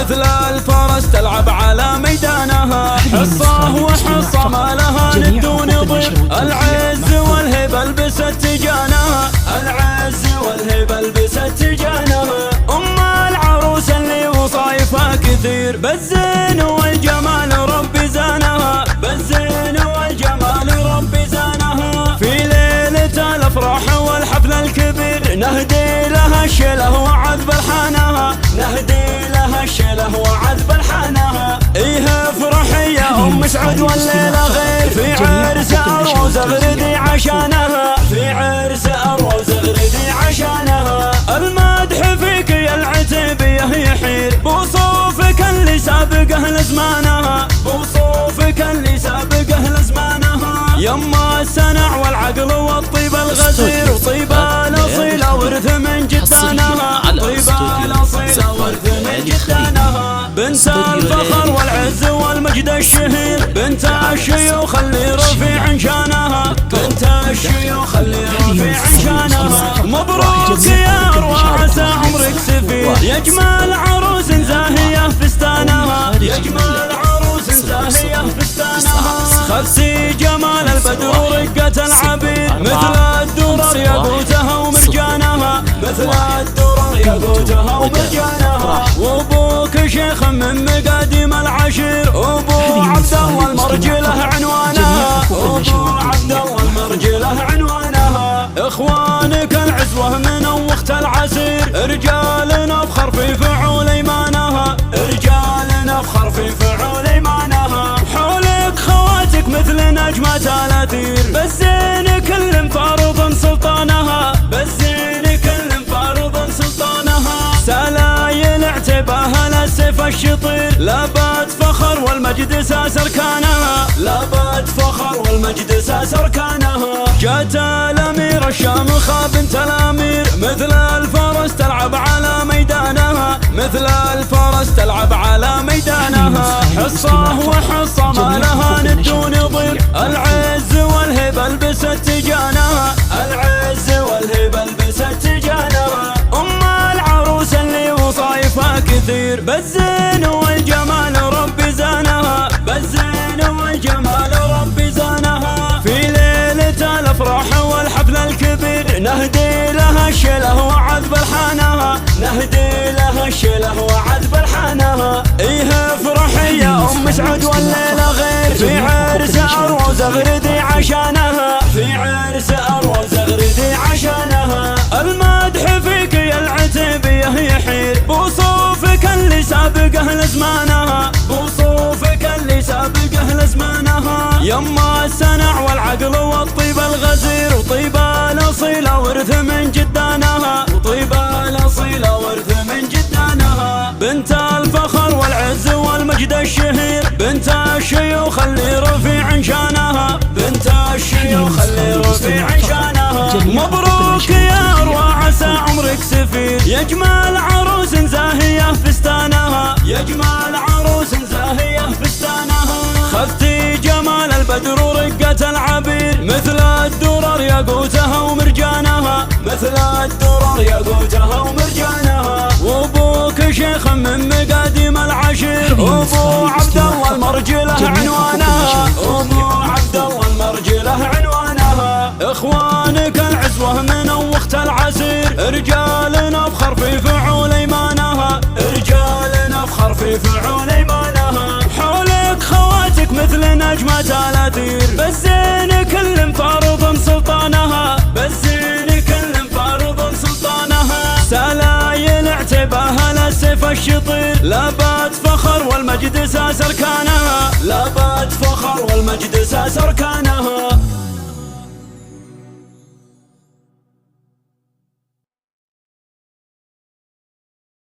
مثل الفرس تلعب على ميدانها. حصة وحصة ما لها ند ونظير، العز والهبة لبست تجانها، العز والهبة لبست تجانها. العروس اللي وصايفها كثير، بالزين والجمال ربي زانها، بالزين والجمال ربي زانها. في ليلة الافراح والحفل الكبير نهدي لها الشله وعذب الحانها، نهدي لها الشله وعذب الحانها. ايه افرحي يا ام سعد والليله غير، في عرس اروز اغردي عشانها، في عرس اروز اغردي عشانها. المدح فيك يا العتيبيه يحير، بوصوفك اللي سابقه لزمانها، بوصوفك اللي سابقه لزمانها. يما السنع والعقل والطيب الغزير، وطيبه الاصيله ورث من جدانها، طيبه الاصيله ورث من جدانها. بنت الفخر والعز والمجد الشهير، بنت الشيوخ اللي رفيع شانها، بنت الشيوخ اللي رفيع شانها. مبروك يا اروى عسى عمرك سفير، يا جمال عروس زاهيه فستانها، يا جمال عروس زاهيه فستانها. خذتي جمال البدر ورقة العبير، مثل الدرر ياقوتها ومرجانها، مثل الدرر ياقوتها ومرجانها. وابوك شيخ من مقاديم العشير، ابو عبد الله المرجله عنوانها، ابو عبد الله المرجله عنوانها. اخوانك العزوه من وقت العسير، رجال نفخر في فعول ايمانها، رجال نفخر في فعول ايمانها. حولك خواتك مثل نجمة الاثير، بالزين كل فارض سلطانها، بالزين كل فارض سلطانها. سلايل اعتباها للسيف الشطير، لابد فخر والمجد ساس اركانها، لابد فخر والمجد ساس اركانها. جات الامير الشامخه بنت الامير، مثل الفرس تلعب على ميدانها، مثل الفرس تلعب على ميدانها. حصه وحصه ما لها ند ونظير، العز والهبه لبست تجانها، العز والهبه لبست تجانها. العروس اللي وصايفها كثير، بالزين والجمال ربي زانها، بالزين والجمال ربي زانها. في ليلة الافراح والحفل الكبير نهدي لها الشله وعذب الحانها، نهدي لها الشله وعذب الحانها. ايه افرحي يا ام سعد والليله غير، في عرس اروز اغردي عشانها، في عرس اروز اغردي عشانها. المدح فيك يا العتيبيه يحير، بوصوفك اللي سابقه لزمانها، بوصوفك اللي سابقه لزمانها. يما السنع والعقل والطيب الغزير، وطيبه الاصيله ورث من جدانها، وطيبه الاصيله ورث من جدانها. بنت الفخر والعز والمجد الشهير، بنت الشيوخ اللي رفيع شانها، بنت الشيوخ اللي رفيع شانها. مبروك يا اروى عسى عمرك سفير، يا جمال عروس زاهيه فستانها، يا جمال عروس زاهيه فستانها. خذتي جمال البدر ورقة العبير، مثل الدرر ياقوتها ومرجانها، مثل الدرر ياقوتها ومرجانها. وابوك شيخ من مقاديم العشير، ابو عبد الله المرجله عنوانها، ابو عبد الله المرجله عنوانها. اخوانك العزوه من وقت العسير، رجال نفخر في فعول ايمانها، رجال نفخر في فعول ايمانها. حولك خواتك مثل نجمة الاثير، بالزين كل فارض سلطانها، بالزين كل فارض سلطانها. سلايل اعتباها للسيف الشطير، لابد فخر والمجد ساس اركانها، لابد فخر والمجد ساس اركانها.